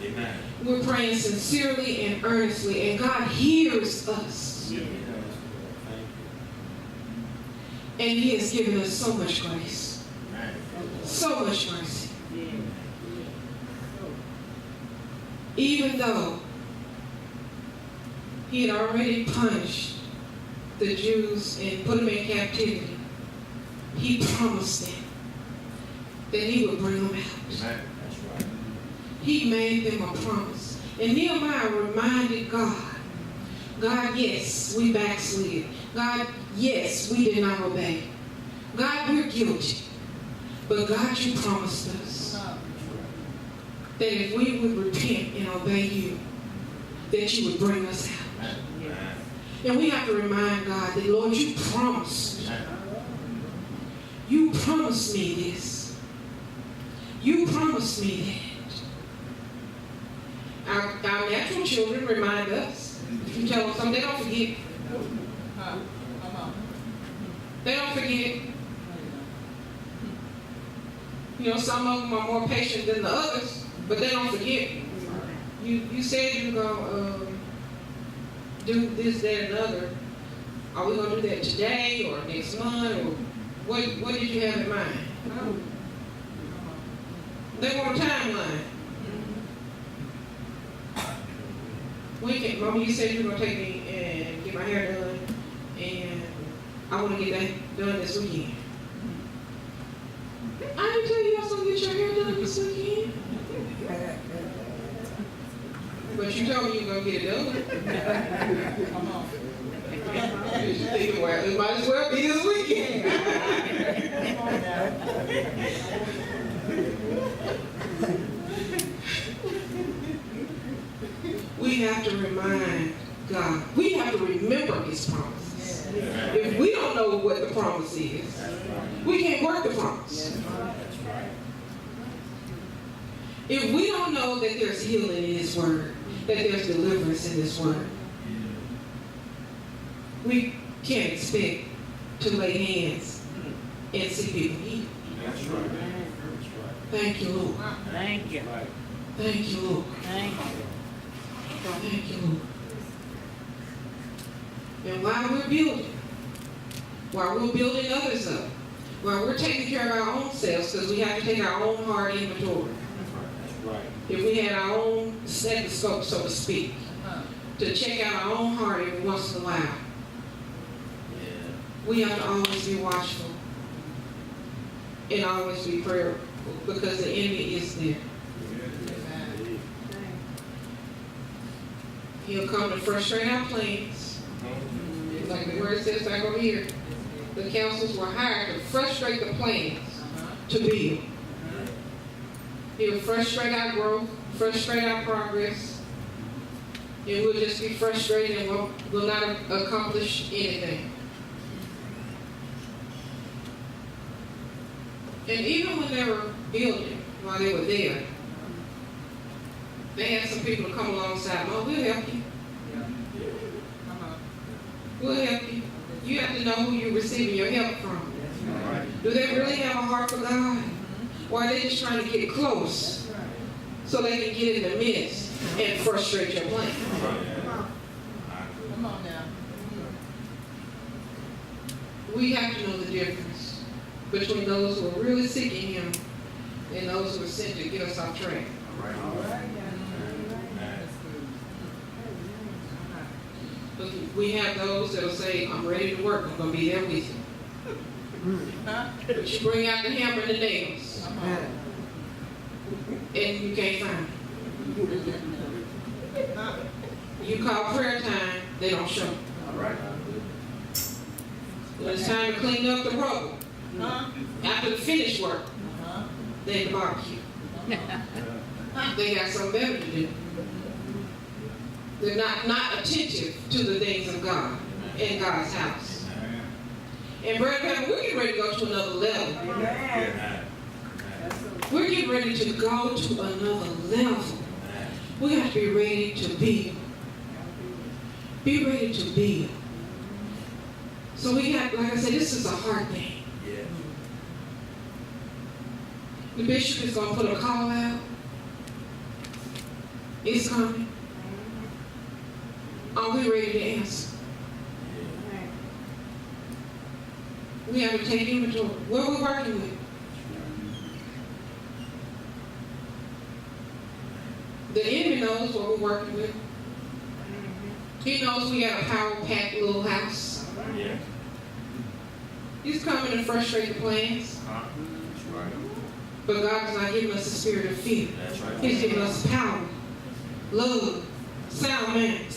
We're praying sincerely and earnestly, and God hears us. And He has given us so much grace. So much mercy. Even though He had already punished the Jews and put them in captivity, He promised them that He would bring them out. He made them a promise. And Nehemiah reminded God, yes, we backslid. God, yes, we did not obey. God, we're guilty. But God, you promised us that if we would repent and obey you, that you would bring us out. And we have to remind God that, Lord, you promised. You promised me this. You promised me that. Our natural children remind us. If you tell them something, they don't forget. They don't forget. You know, some of them are more patient than the others, but they don't forget. You said you were going to do this, that, and other. Are we going to do that today or next month? Or what did you have in mind? They want a timeline. Mama, you said you were going to take me and get my hair done, and I want to get that done this weekend. I didn't tell you I was going to get your hair done this weekend. But you told me you were going to get it done. Come on. Well, it might as well be this weekend. We have to remind God. We have to remember His promises. If we don't know what the promise is, we can't work the promise. If we don't know that there's healing in His Word, that there's deliverance in His Word, we can't expect to lay hands and see people healed. Thank you, Lord. Thank you. Thank you, Lord. Thank you. Thank you, Lord. And while we're building others up, while we're taking care of our own selves, because we have to take our own hard inventory. If we had our own stethoscope, so to speak, to check out our own heart every once in a while, we have to always be watchful and always be prayerful because the enemy is there. He'll come to frustrate our plans. Like the word says back over here, the councils were hired to frustrate the plans to build. He'll frustrate our growth, frustrate our progress, and we'll just be frustrated and will not accomplish anything. And even when they were building, while they were there, they had some people to come alongside. Oh, we'll help you. We'll help you. You have to know who you're receiving your help from. Do they really have a heart for God? Or are they just trying to get close so they can get in the midst and frustrate your plan? Come on now. We have to know the difference between those who are really seeking Him and those who are sent to get us off track. All right. But we have those that will say, I'm ready to work, I'm going to be there with you. But you bring out the hammer and the nails, and you can't find them. You call prayer time, they don't show. When it's time to clean up the rubble, after the finished work, they in the barbecue. They got something better to do. They're not attentive to the things of God in God's house. And Brother Pepper, we're getting ready to go to another level. We're getting ready to go to another level. We have to be ready to build. Be ready to build. So we got, like I said, this is a hard thing. The bishop is going to put a call out. It's coming. Are we ready to answer? We have to take inventory. What are we working with? The enemy knows what we're working with. He knows we got a power-packed little house. He's coming to frustrate the plans. But God has not given us a spirit of fear. He's given us power, love, sound mind,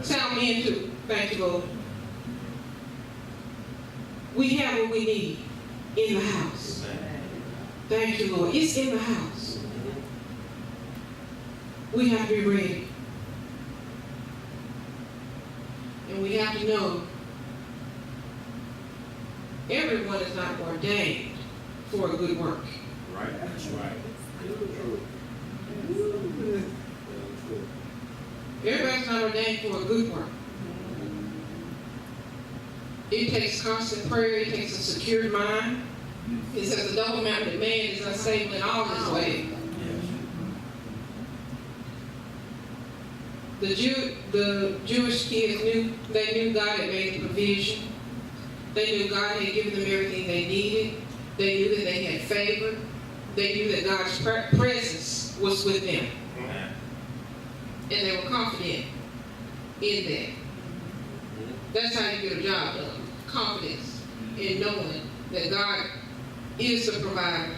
sound men too. Thank you, Lord. We have what we need in the house. Thank you, Lord. It's in the house. We have to be ready. And we have to know everyone is not ordained for a good work. Right, that's right. Everybody's not ordained for a good work. It takes constant prayer. It takes a secured mind. It says the double-minded man is unstable in all his ways. The Jewish kids knew God had made the provision. They knew God had given them everything they needed. They knew that they had favor. They knew that God's presence was with them. And they were confident in that. That's how you get a job done. Confidence in knowing that God is the provider.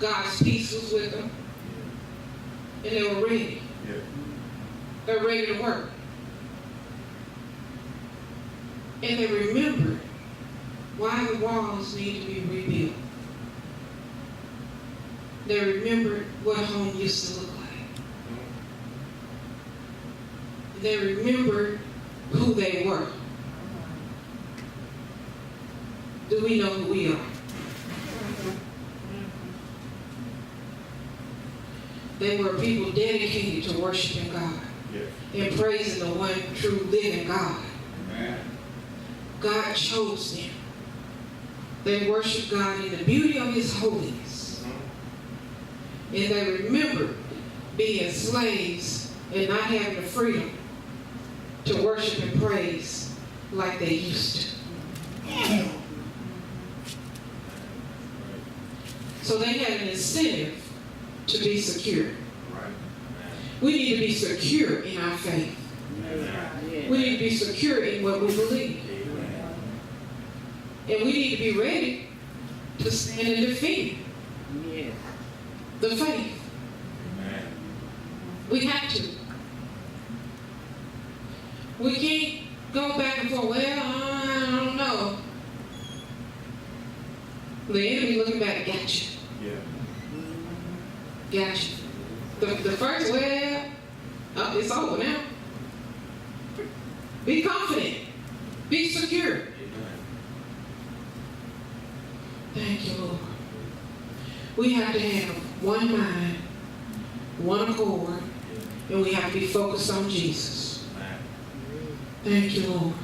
God's peace was with them. And they were ready. They're ready to work. And they remembered why the walls need to be rebuilt. They remembered what home used to look like. They remembered who they were. Do we know who we are? They were people dedicated to worshiping God and praising the one true living God. God chose them. They worshiped God in the beauty of His holiness. And they remembered being slaves and not having the freedom to worship and praise like they used to. So they had an incentive to be secure. We need to be secure in our faith. We need to be secure in what we believe. And we need to be ready to stand and defend the faith. We have to. We can't go back and forth, well, I don't know. The enemy looking back, gotcha. Gotcha. The first, well, it's over now. Be confident. Be secure. Thank you, Lord. We have to have one mind, one accord, and we have to be focused on Jesus. Thank you, Lord.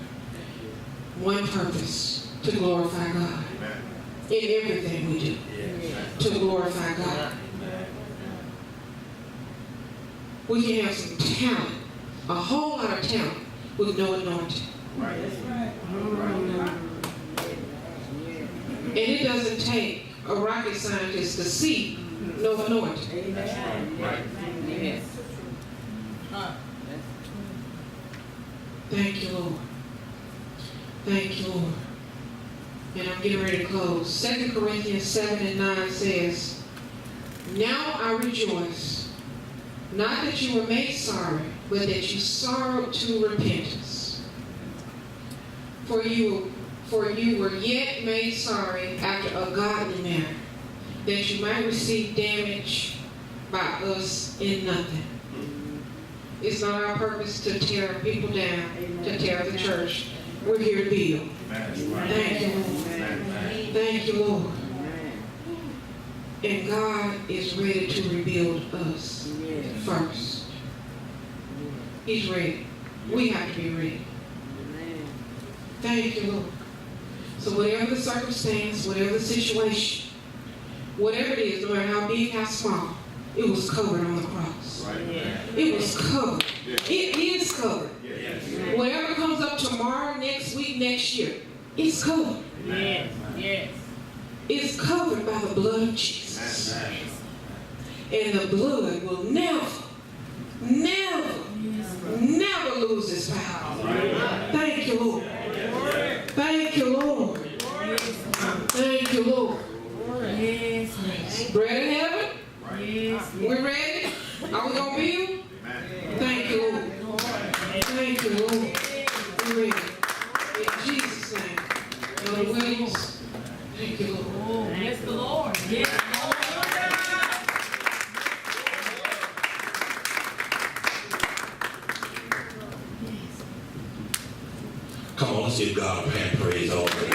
One purpose, to glorify God. In everything we do, to glorify God. We can have some talent, a whole lot of talent, with no anointing. And it doesn't take a rocket scientist to see no anointing. Thank you, Lord. Thank you, Lord. And I'm getting ready to close. 2 Corinthians 7:9 says, now I rejoice, not that you were made sorry, but that you sorrowed to repentance. For you were yet made sorry after a godly manner, that you might receive damage by us in nothing. It's not our purpose to tear people down, to tear the church. We're here to build. Thank you, Lord. Thank you, Lord. And God is ready to rebuild us first. He's ready. We have to be ready. Thank you, Lord. So whatever the circumstance, whatever the situation, whatever it is, no matter how big, how small, it was covered on the cross. It was covered. It is covered. Whatever comes up tomorrow, next week, next year, it's covered. It's covered by the blood of Jesus. And the blood will never lose its power. Thank you, Lord. Thank you, Lord. Thank you, Lord. Bread in heaven? We're ready? Are we going to build? Thank you, Lord. Thank you, Lord. We're ready. In Jesus' name. Brother Williams. Thank you, Lord. Yes, the Lord. Yes, Lord. Come on, let's give God a hand praise all the way.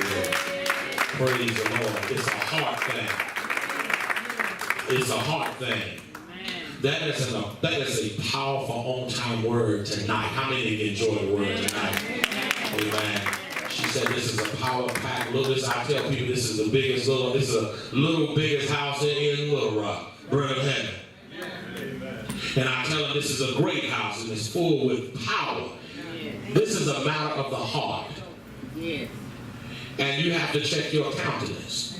Praise the Lord. It's a heart thing. It's a heart thing. That is a powerful on-time word tonight. How many enjoy the word tonight? Amen. She said this is a power-packed little. I tell people this is the biggest this is a little biggest house in Little Rock, Bread of Heaven. And I tell them this is a great house and it's full with power. This is a matter of the heart. And you have to check your countenance.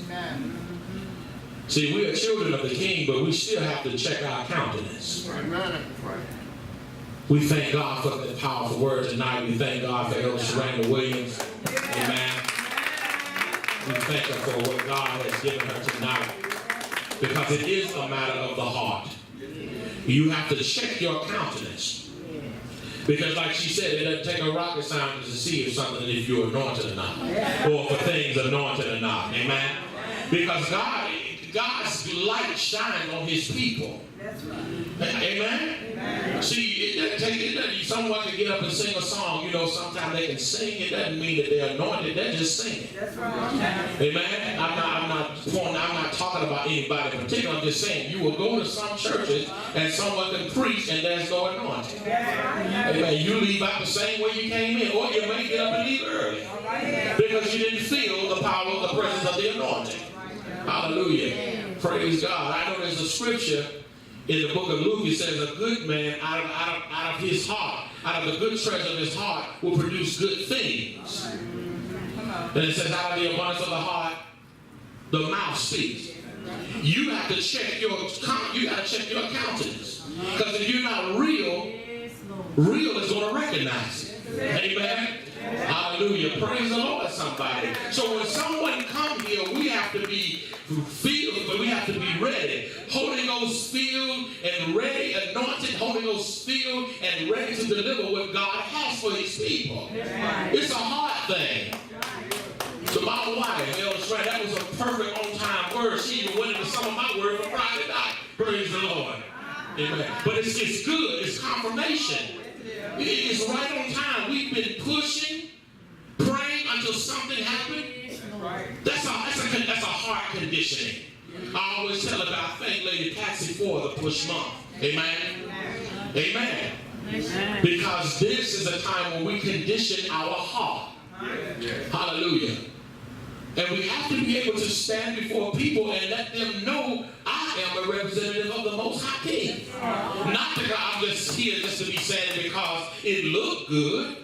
See, we are children of the King, but we still have to check our countenance. We thank God for the powerful word tonight. We thank God for Elder Sharanda Williams. Amen. We thank her for what God has given her tonight. Because it is a matter of the heart. You have to check your countenance. Because like she said, it doesn't take a rocket scientist to see if something, if you're anointed or not. Or for things anointed or not. Amen. Because God's light shines on his people. That's right. Amen? Amen. See, it doesn't take someone can get up and sing a song. You know, sometimes they can sing. It doesn't mean that they're anointed. They're just singing. That's right. Amen? I'm not talking about anybody in particular. I'm just saying you will go to some churches and someone can preach and there's no anointing. Amen. You leave out the same way you came in, or you may get up and leave early because you didn't feel the power of the presence of the anointing. Hallelujah. Praise God. I know there's a scripture in the book of Luke. It says a good man out of his heart, out of the good treasure of his heart, will produce good things. And it says out of the abundance of the heart, the mouth speaks. You have to check your countenance. Because if you're not real is going to recognize it. Amen. Hallelujah. Praise the Lord, somebody. So when someone comes here, we have to be filled, but we have to be ready. Holy Ghost filled and ready, anointed, Holy Ghost filled and ready to deliver what God has for his people. It's a hard thing. So my wife, Elder Sharanda, that was a perfect on-time word. She even went into some of my word for Friday night. Praise the Lord. Amen. But it's good. It's confirmation. It's right on time. We've been pushing, praying until something happened. That's a heart conditioning. I always tell about, I thank Lady Patsy for the push month. Amen. Amen. Because this is a time when we condition our heart. Hallelujah. And we have to be able to stand before people and let them know I am a representative of the Most High King. Not because I'm just here just to be saying it because it looked good.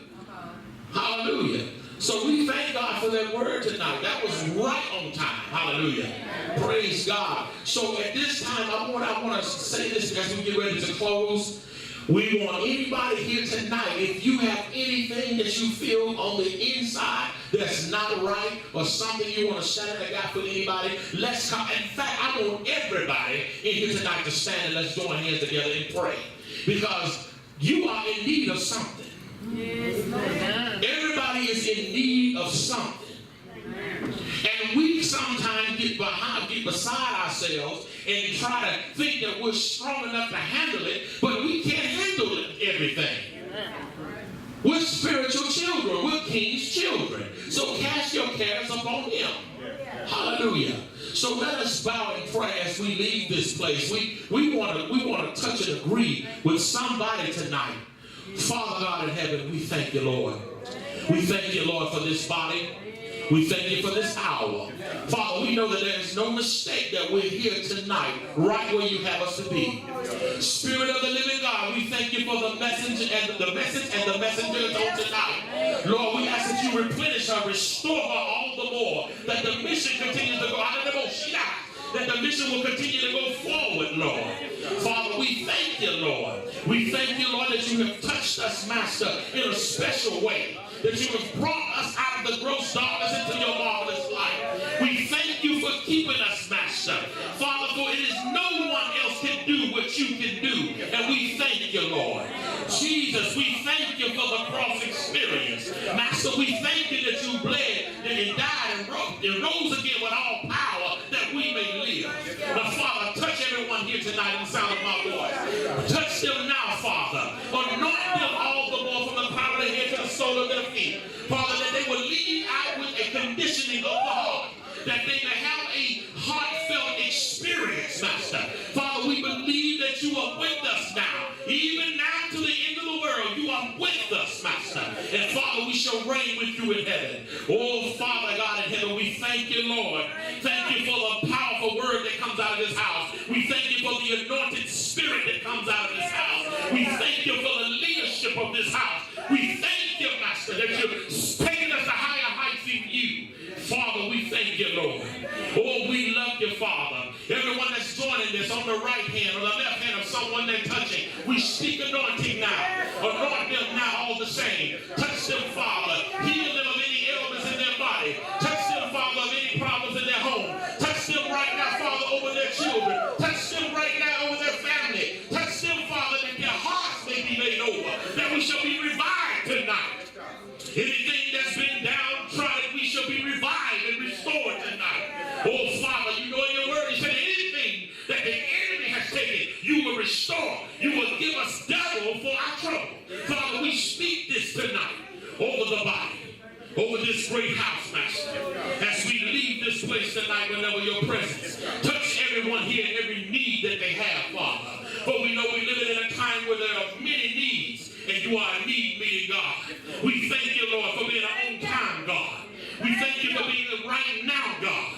Hallelujah. So we thank God for that word tonight. That was right on time. Hallelujah. Praise God. So at this time, I want to say this as we get ready to close. We want anybody here tonight, if you have anything that you feel on the inside that's not right or something you want to stand in the gap for anybody, let's come. In fact, I want everybody in here tonight to stand and let's join hands together and pray. Because you are in need of something. Everybody is in need of something. And we sometimes get beside ourselves and try to think that we're strong enough to handle it, but we can't handle everything. We're spiritual children. We're King's children. So cast your cares upon him. Hallelujah. So let us bow and pray as we leave this place. We want to touch and agree with somebody tonight. Father God in heaven, we thank you, Lord. We thank you, Lord, for this body. We thank you for this hour. Father, we know that there is no mistake that we're here tonight, right where you have us to be. Spirit of the living God, we thank you for the message and the messengers on tonight. Lord, we ask that you replenish her, restore her all the more, that the mission continues to go out of the motion, that the mission will continue to go forward, Lord. Father, we thank you, Lord. We thank you, Lord, that you have touched us, Master, in a special way. That you have brought us out of the gross darkness into your marvelous light. We thank you for keeping us, Master. Father, for it is no one else can do what you can do. And we thank you, Lord. Jesus, we thank you for the cross experience. Master, we thank you that you bled and you died and rose again with all power that we may live. Now, Father, touch everyone here tonight in the sound of my voice. Touch them now, Father. Anoint them all the more from the crown of their head to the sole of their feet. Father, that they will leave out with a conditioning of the heart. That they may have a heartfelt experience, Master. Father, we believe that you are with us now. Even now to the end of the world, you are with us, Master. And Father, we shall reign with you in heaven. Oh, Father God in heaven, we thank you, Lord. Thank you for the powerful word that comes out of this house. We thank you for the anointed spirit that comes out of this house. We thank you for the leadership of this house. We thank you, Master, that you're taking us to higher heights in you. Father, we thank you, Lord. Oh, we love you, Father. Everyone that's joining this on the right hand or the left hand of someone they're touching, we speak anointing now. Anoint them now all the same. Touch them, Father. Heal them of any ailments in their body. Touch them, Father, of any problems in their home. Touch them right now, Father, over their children. Touch them right now over their family. Touch them, Father, that their hearts may be made over. That we shall be revived tonight. Anything that's been downtrodden, we shall be revived and restored tonight. Oh, Father, you know in your word, you said anything that the enemy has taken, you will restore. You will give us double for our trouble. Father, we speak this tonight over the body, over this great house, Master. As we leave this place tonight, whenever your presence, touch everyone here and every need that they have, Father. For we know we live in a time where there are many needs. And you are a need-meeting God. We thank you, Lord, for being an on-time God. We thank you for being a right-now God.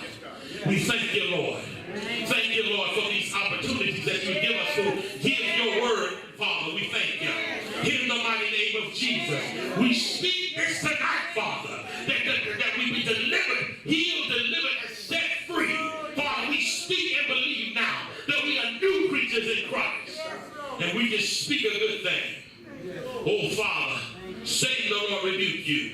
We thank you, Lord. Thank you, Lord, for these opportunities that you give us to give your word, Father. We thank you. In the mighty name of Jesus, we speak this tonight, Father, that we be delivered, healed, delivered, and set free. Father, we speak and believe now that we are new creatures in Christ. And we can speak a good thing. Oh, Father, Satan, the Lord, rebuke you.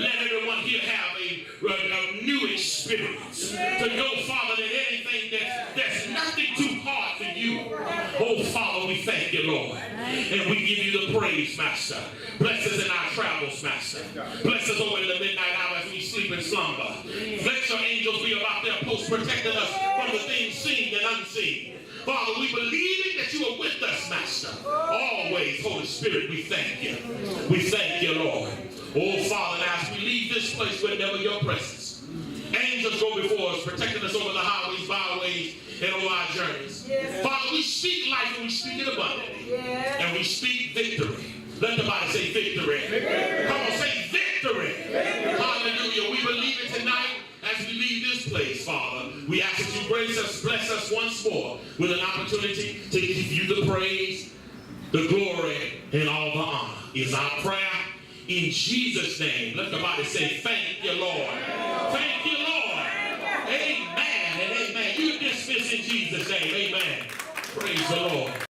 Let everyone here have a new experience. To know, Father, that anything that's nothing too hard for you. Oh, Father, we thank you, Lord. And we give you the praise, Master. Bless us in our travels, Master. Bless us over in the midnight hour as we sleep and slumber. Let your angels be about their post, protecting us from the things seen and unseen. Father, we believe that you are with us, Master. Always, Holy Spirit, we thank you. We thank you, Lord. Oh, Father, now as we leave this place, we're never your presence. Angels go before us, protecting us over the highways, byways, and over our journeys. Yes. Father, we speak life and we speak it abundantly. Yes. And we speak victory. Let the body say victory. Victory. Come on, say victory. Victory. Hallelujah. We believe it tonight as we leave this place, Father. We ask that you grace us, bless us once more with an opportunity to give you the praise, the glory, and all the honor. Is our prayer in Jesus' name. Let the body say, thank you, Lord. Thank you, Lord. Amen and amen. You dismiss in Jesus' name. Amen. Praise the Lord.